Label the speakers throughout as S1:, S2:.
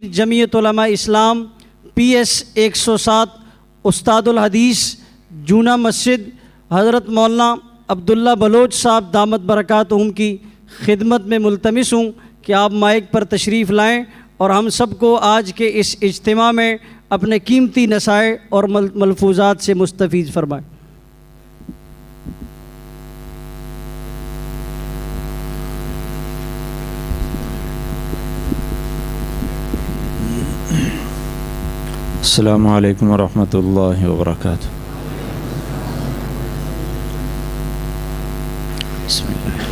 S1: جمعیت Ulema Islam PS 107 استاد الحدیث جونا مسجد حضرت مولانا عبداللہ بلوچ صاحب دامت برکاتہم کی خدمت میں ملتمس ہوں کہ آپ مائک پر تشریف لائیں اور ہم سب کو آج کے اس اجتماع میں اپنے قیمتی نصائح اور ملفوظات سے مستفید فرمائیں۔
S2: السلام علیکم ورحمۃ اللہ وبرکاتہ۔ بسم اللہ۔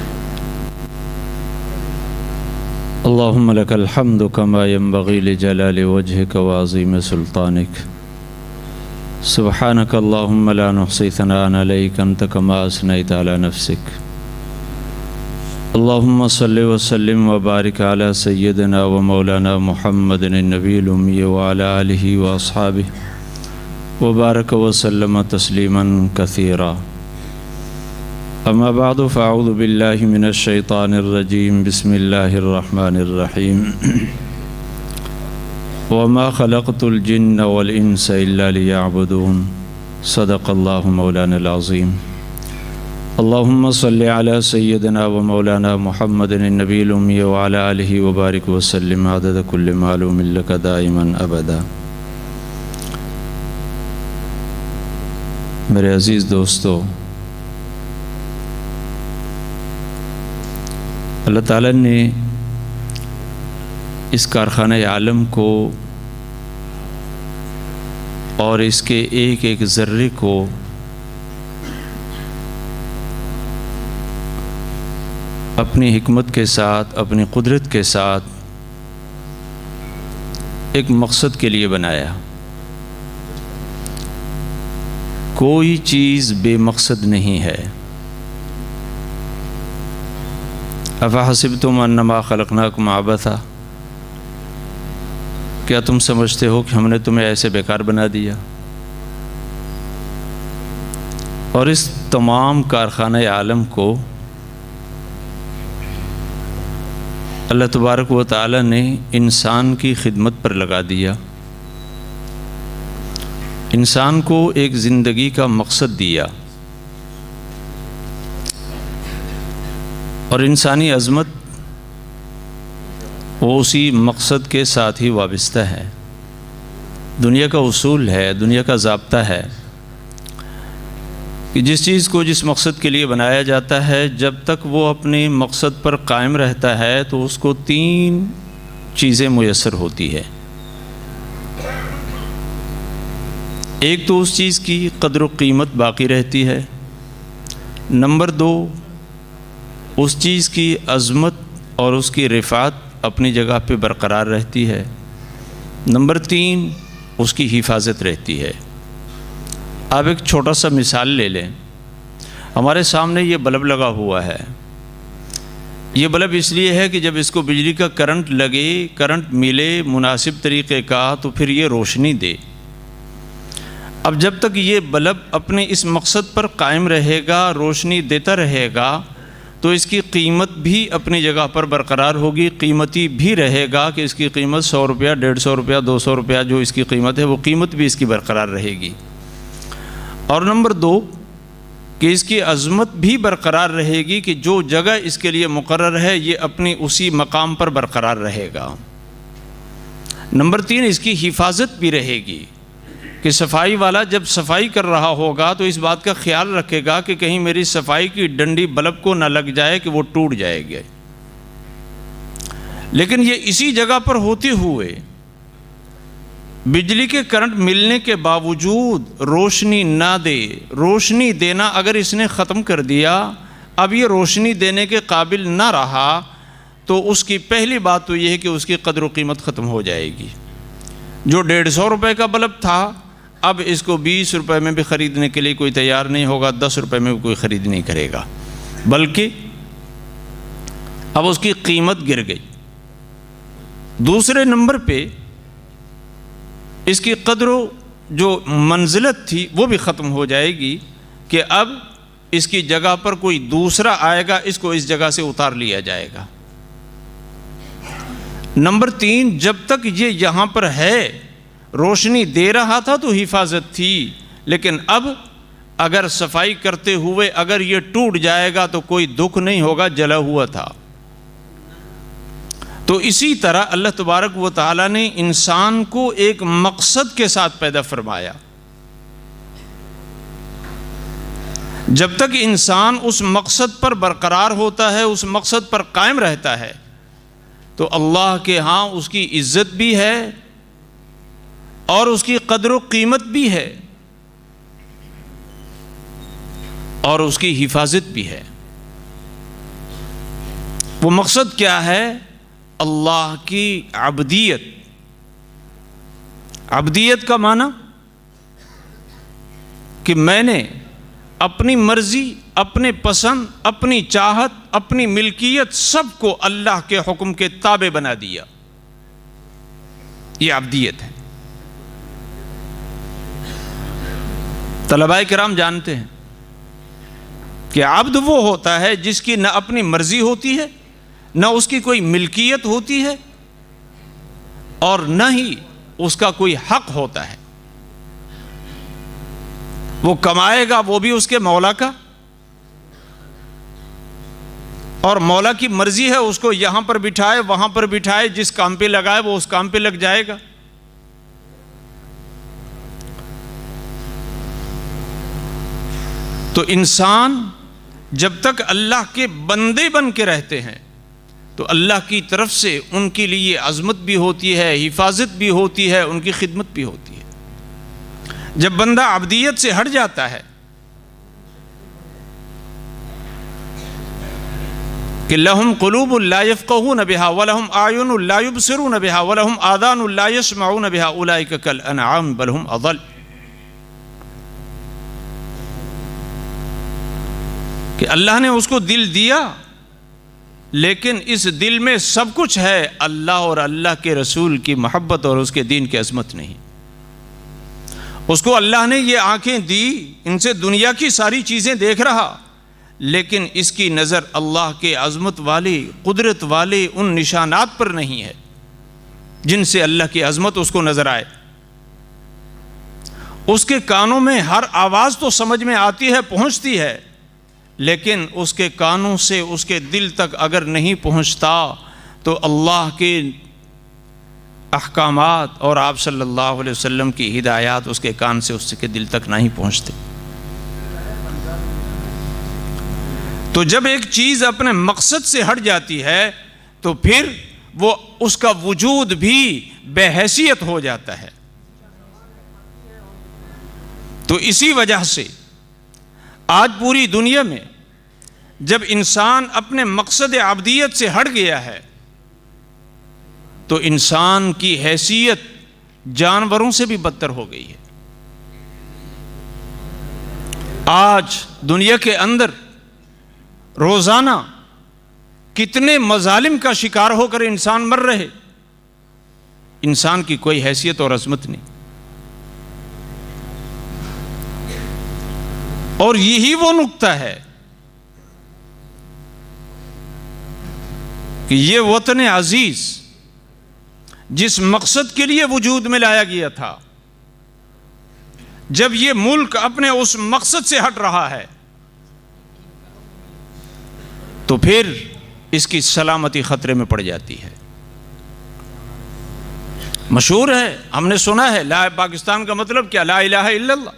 S2: اللہم لک الحمد کما ینبغی لجلال وجہک وعظیم سلطانک، سبحانک اللہم لا نحصی ثناء علیک انت کما اثنیت علی نفسک، اللہم صلی وسلم وبارک علی سیدنا و مولانا محمد النبی الامی وعلی آلہ واصحابہ وبارک وسلم تسلیما کثیرا، اما بعد فاعوذ باللہ من الشیطان الرجیم، بسم اللہ الرحمن الرحیم، وما خلقت الجن والانس الا لیعبدون، صدق اللہ مولانا العظیم۔ اللہم صلی علی سیدنا و مولانا محمد النبی الامی وعلی آلہ وبارک وسلم عدد کل معلوم لک دائما ابدا۔ میرے عزیز دوستو، اللہ تعالیٰ نے اس کارخانہ عالم کو اور اس کے ایک ایک ذرے کو اپنی حکمت کے ساتھ، اپنی قدرت کے ساتھ ایک مقصد کے لیے بنایا۔ کوئی چیز بے مقصد نہیں ہے۔ افحسبتم انما خلقناکم عبثا، کیا تم سمجھتے ہو کہ ہم نے تمہیں ایسے بیکار بنا دیا؟ اور اس تمام کارخانہ عالم کو اللہ تبارک و تعالی نے انسان کی خدمت پر لگا دیا، انسان کو ایک زندگی کا مقصد دیا، اور انسانی عظمت وہ اسی مقصد کے ساتھ ہی وابستہ ہے۔ دنیا کا اصول ہے، دنیا کا ضابطہ ہے کہ جس چیز کو جس مقصد کے لیے بنایا جاتا ہے، جب تک وہ اپنے مقصد پر قائم رہتا ہے تو اس کو 3 چیزیں میسر ہوتی ہے۔ ایک تو اس چیز کی قدر و قیمت باقی رہتی ہے، نمبر 2 اس چیز کی عظمت اور اس کی رفعت اپنی جگہ پہ برقرار رہتی ہے، نمبر 3 اس کی حفاظت رہتی ہے۔ آپ ایک چھوٹا سا مثال لے لیں، ہمارے سامنے یہ بلب لگا ہوا ہے۔ یہ بلب اس لیے ہے کہ جب اس کو بجلی کا کرنٹ لگے، کرنٹ ملے مناسب طریقے کا، تو پھر یہ روشنی دے۔ اب جب تک یہ بلب اپنے اس مقصد پر قائم رہے گا، روشنی دیتا رہے گا، تو اس کی قیمت بھی اپنی جگہ پر برقرار ہوگی، قیمتی بھی رہے گا کہ اس کی قیمت 100 روپیہ، 150 روپیہ، 200 روپیہ جو اس کی قیمت ہے، وہ قیمت بھی اس کی برقرار رہے گی۔ اور نمبر 2 کہ اس کی عظمت بھی برقرار رہے گی کہ جو جگہ اس کے لیے مقرر ہے یہ اپنی اسی مقام پر برقرار رہے گا۔ نمبر 3 اس کی حفاظت بھی رہے گی کہ صفائی والا جب صفائی کر رہا ہوگا تو اس بات کا خیال رکھے گا کہ کہیں میری صفائی کی ڈنڈی بلب کو نہ لگ جائے کہ وہ ٹوٹ جائے گا۔ لیکن یہ اسی جگہ پر ہوتے ہوئے بجلی کے کرنٹ ملنے کے باوجود روشنی نہ دے، روشنی دینا اگر اس نے ختم کر دیا، اب یہ روشنی دینے کے قابل نہ رہا، تو اس کی پہلی بات تو یہ ہے کہ اس کی قدر و قیمت ختم ہو جائے گی۔ جو 150 روپے کا بلب تھا، اب اس کو 20 روپے میں بھی خریدنے کے لیے کوئی تیار نہیں ہوگا، 10 روپے میں بھی کوئی خرید نہیں کرے گا، بلکہ اب اس کی قیمت گر گئی۔ دوسرے نمبر پہ اس کی قدر و جو منزلت تھی وہ بھی ختم ہو جائے گی کہ اب اس کی جگہ پر کوئی دوسرا آئے گا، اس کو اس جگہ سے اتار لیا جائے گا۔ نمبر 3، جب تک یہ یہاں پر ہے روشنی دے رہا تھا تو حفاظت تھی، لیکن اب اگر صفائی کرتے ہوئے اگر یہ ٹوٹ جائے گا تو کوئی دکھ نہیں ہوگا، جلا ہوا تھا۔ تو اسی طرح اللہ تبارک و تعالیٰ نے انسان کو ایک مقصد کے ساتھ پیدا فرمایا۔ جب تک انسان اس مقصد پر برقرار ہوتا ہے، اس مقصد پر قائم رہتا ہے، تو اللہ کے ہاں اس کی عزت بھی ہے اور اس کی قدر و قیمت بھی ہے اور اس کی حفاظت بھی ہے۔ وہ مقصد کیا ہے؟ اللہ کی عبدیت۔ عبدیت کا معنی کہ میں نے اپنی مرضی، اپنے پسند، اپنی چاہت، اپنی ملکیت سب کو اللہ کے حکم کے تابع بنا دیا، یہ عبدیت ہے۔ طلباء کرام جانتے ہیں کہ عبد وہ ہوتا ہے جس کی نہ اپنی مرضی ہوتی ہے، نہ اس کی کوئی ملکیت ہوتی ہے، اور نہ ہی اس کا کوئی حق ہوتا ہے۔ وہ کمائے گا وہ بھی اس کے مولا کا، اور مولا کی مرضی ہے اس کو یہاں پر بٹھائے وہاں پر بٹھائے، جس کام پہ لگائے وہ اس کام پہ لگ جائے گا۔ تو انسان جب تک اللہ کے بندے بن کے رہتے ہیں تو اللہ کی طرف سے ان کے لیے عظمت بھی ہوتی ہے، حفاظت بھی ہوتی ہے، ان کی خدمت بھی ہوتی ہے۔ جب بندہ عبدیت سے ہٹ جاتا ہے کہ لہم قلوب لا یفقہون بہا ولہم اعین لا یبصرون بہا ولہم آذان لا یسمعون بہا اولئک کالانعام بل ہم اضل، کہ اللہ نے اس کو دل دیا لیکن اس دل میں سب کچھ ہے، اللہ اور اللہ کے رسول کی محبت اور اس کے دین کی عظمت نہیں۔ اس کو اللہ نے یہ آنکھیں دی، ان سے دنیا کی ساری چیزیں دیکھ رہا، لیکن اس کی نظر اللہ کے عظمت والی، قدرت والے ان نشانات پر نہیں ہے جن سے اللہ کی عظمت اس کو نظر آئے۔ اس کے کانوں میں ہر آواز تو سمجھ میں آتی ہے، پہنچتی ہے، لیکن اس کے کانوں سے اس کے دل تک اگر نہیں پہنچتا تو اللہ کے احکامات اور آپ صلی اللہ علیہ وسلم کی ہدایات اس کے کان سے اس کے دل تک نہیں پہنچتے۔ تو جب ایک چیز اپنے مقصد سے ہٹ جاتی ہے تو پھر وہ اس کا وجود بھی بے حیثیت ہو جاتا ہے۔ تو اسی وجہ سے آج پوری دنیا میں جب انسان اپنے مقصد عبدیت سے ہٹ گیا ہے تو انسان کی حیثیت جانوروں سے بھی بدتر ہو گئی ہے۔ آج دنیا کے اندر روزانہ کتنے مظالم کا شکار ہو کر انسان مر رہے، انسان کی کوئی حیثیت اور عظمت نہیں۔ اور یہی وہ نقطہ ہے کہ یہ وطن عزیز جس مقصد کے لیے وجود میں لایا گیا تھا، جب یہ ملک اپنے اس مقصد سے ہٹ رہا ہے تو پھر اس کی سلامتی خطرے میں پڑ جاتی ہے۔ مشہور ہے، ہم نے سنا ہے، پاکستان کا مطلب کیا؟ لا الہ الا اللہ۔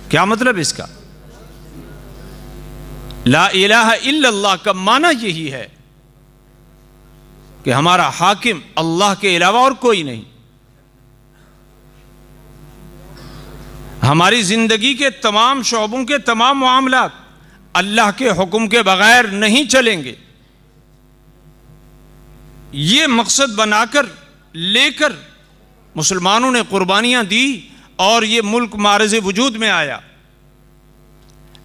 S2: کیا مطلب اس کا؟ لا الہ الا اللہ کا معنی یہی ہے کہ ہمارا حاکم اللہ کے علاوہ اور کوئی نہیں، ہماری زندگی کے تمام شعبوں کے تمام معاملات اللہ کے حکم کے بغیر نہیں چلیں گے۔ یہ مقصد بنا کر لے کر مسلمانوں نے قربانیاں دی اور یہ ملک معرض وجود میں آیا،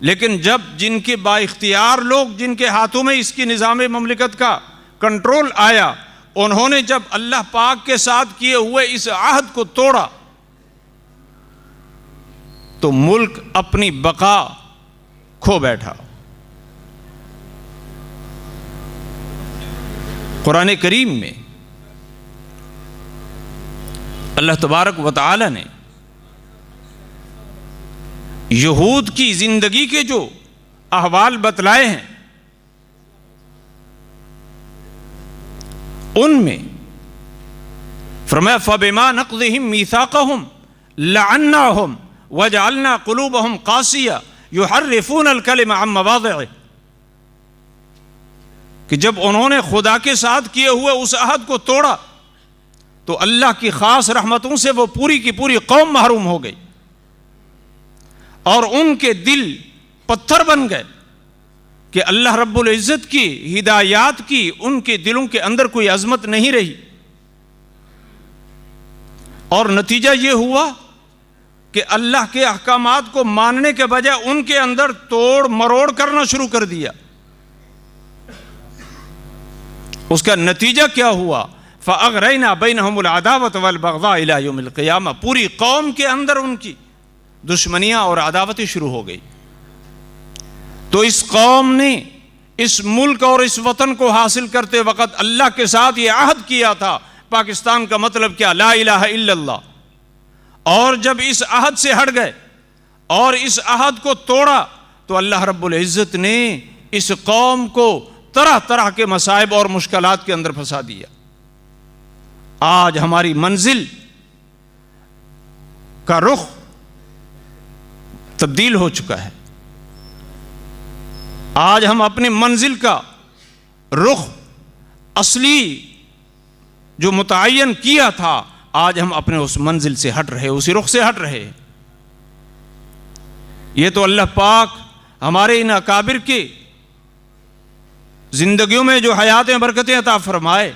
S2: لیکن جب جن کے با اختیار لوگ، جن کے ہاتھوں میں اس کی نظام مملکت کا کنٹرول آیا، انہوں نے جب اللہ پاک کے ساتھ کیے ہوئے اس عہد کو توڑا تو ملک اپنی بقا کھو بیٹھا۔ قرآن کریم میں اللہ تبارک و تعالی نے یہود کی زندگی کے جو احوال بتلائے ہیں ان میں فرمایا فَبِمَا نَقْضِهِمْ مِيثَاقَهُمْ لَعَنَّاهُمْ وَجَعَلْنَا قُلُوبَهُمْ قَاسِيَةً يُحَرِّفُونَ الْكَلِمَ عَن مَّوَاضِعِهِ کہ جب انہوں نے خدا کے ساتھ کیے ہوئے اس عہد کو توڑا تو اللہ کی خاص رحمتوں سے وہ پوری کی پوری قوم محروم ہو گئی اور ان کے دل پتھر بن گئے کہ اللہ رب العزت کی ہدایات کی ان کے دلوں کے اندر کوئی عظمت نہیں رہی، اور نتیجہ یہ ہوا کہ اللہ کے احکامات کو ماننے کے بجائے ان کے اندر توڑ مروڑ کرنا شروع کر دیا۔ اس کا نتیجہ کیا ہوا؟ فَأَغْرَيْنَا بَيْنَهُمُ الْعَدَاوَةَ وَالْبَغْضَاءَ إِلَى يَوْمِ الْقِيَامَةِ پوری قوم کے اندر ان کی دشمنیاں اور عداوتیں شروع ہو گئی۔ تو اس قوم نے اس ملک اور اس وطن کو حاصل کرتے وقت اللہ کے ساتھ یہ عہد کیا تھا، پاکستان کا مطلب کیا؟ لا الہ الا اللہ۔ اور جب اس عہد سے ہٹ گئے اور اس عہد کو توڑا تو اللہ رب العزت نے اس قوم کو طرح طرح کے مصائب اور مشکلات کے اندر پھنسا دیا۔ آج ہماری منزل کا رخ تبدیل ہو چکا ہے۔ آج ہم اپنی منزل کا رخ اصلی جو متعین کیا تھا، آج ہم اپنے اس منزل سے ہٹ رہے، اسی رخ سے ہٹ رہے۔ یہ تو اللہ پاک ہمارے ان اکابر کے زندگیوں میں جو حیاتیں برکتیں عطا فرمائے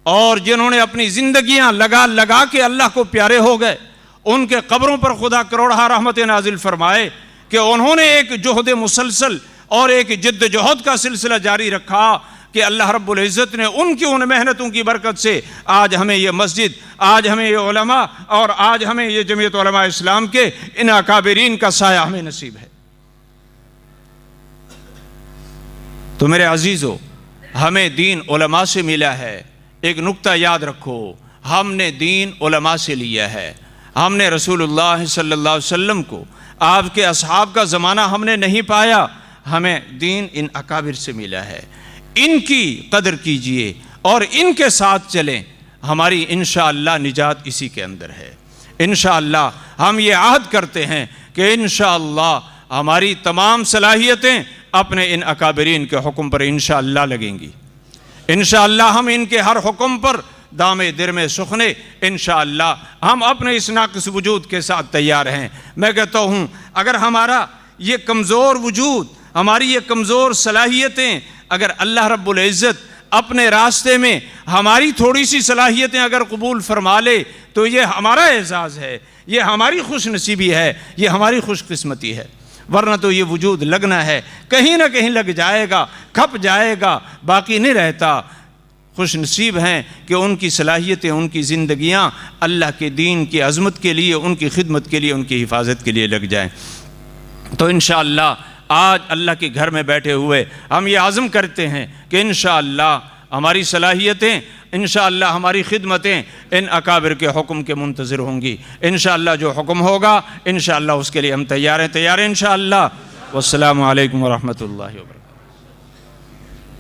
S2: اور جنہوں نے اپنی زندگیاں لگا لگا کے اللہ کو پیارے ہو گئے، ان کے قبروں پر خدا کروڑہ رحمت نازل فرمائے کہ انہوں نے ایک جہد مسلسل اور ایک جد جہد کا سلسلہ جاری رکھا کہ اللہ رب العزت نے ان کی ان محنتوں کی برکت سے آج ہمیں یہ مسجد، آج ہمیں یہ علماء اور آج ہمیں یہ جمعیت علماء اسلام کے ان اکابرین کا سایہ ہمیں نصیب ہے۔ تو میرے عزیزو، ہمیں دین علماء سے ملا ہے۔ ایک نکتہ یاد رکھو، ہم نے دین علماء سے لیا ہے۔ ہم نے رسول اللہ صلی اللہ علیہ وسلم کو، آپ کے اصحاب کا زمانہ ہم نے نہیں پایا، ہمیں دین ان اکابر سے ملا ہے۔ ان کی قدر کیجئے اور ان کے ساتھ چلیں، ہماری انشاءاللہ نجات اسی کے اندر ہے۔ انشاءاللہ ہم یہ عہد کرتے ہیں کہ انشاءاللہ ہماری تمام صلاحیتیں اپنے ان اکابرین کے حکم پر انشاءاللہ لگیں گی۔ انشاءاللہ ہم ان کے ہر حکم پر دامے درمے سخنے انشاءاللہ ہم اپنے اس ناقص وجود کے ساتھ تیار ہیں۔ میں کہتا ہوں اگر ہمارا یہ کمزور وجود، ہماری یہ کمزور صلاحیتیں اگر اللہ رب العزت اپنے راستے میں ہماری تھوڑی سی صلاحیتیں اگر قبول فرما لے تو یہ ہمارا اعزاز ہے، یہ ہماری خوش نصیبی ہے، یہ ہماری خوش قسمتی ہے۔ ورنہ تو یہ وجود لگنا ہے، کہیں نہ کہیں لگ جائے گا، کھپ جائے گا، باقی نہیں رہتا۔ خوش نصیب ہیں کہ ان کی صلاحیتیں، ان کی زندگیاں اللہ کے دین کی عظمت کے لیے، ان کی خدمت کے لیے، ان کی حفاظت کے لیے لگ جائیں۔ تو انشاءاللہ آج اللہ کے گھر میں بیٹھے ہوئے ہم یہ عزم کرتے ہیں کہ انشاءاللہ ہماری صلاحیتیں، انشاءاللہ ہماری خدمتیں ان اکابر کے حکم کے منتظر ہوں گی۔ انشاءاللہ جو حکم ہوگا انشاءاللہ اس کے لیے ہم تیار ہیں انشاءاللہ۔ والسلام علیکم ورحمۃ اللہ وبرکاتہ۔